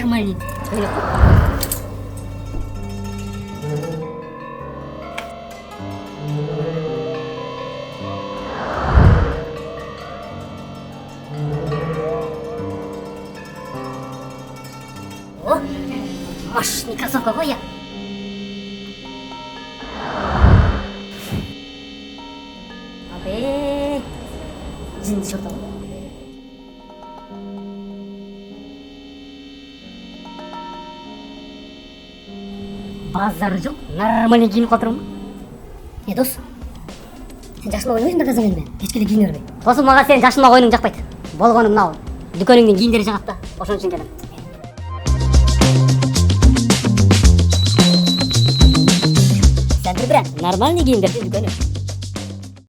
нормальный. О, мощный кроссовка ғой я. Абе, жынды шорта ғой. Базары жоқ, нормальный киініп қалдырмын. Дос, сен жашыма ойнайсың ба таза менде? Ешкілі киінер бе? Досым, маған сен жашыма ойның жақпайды. Болғаны мынау, дүкеніңнен киімдері жағады да, ошон үшін келем. Сен бір нормальный киімдерді дүкені.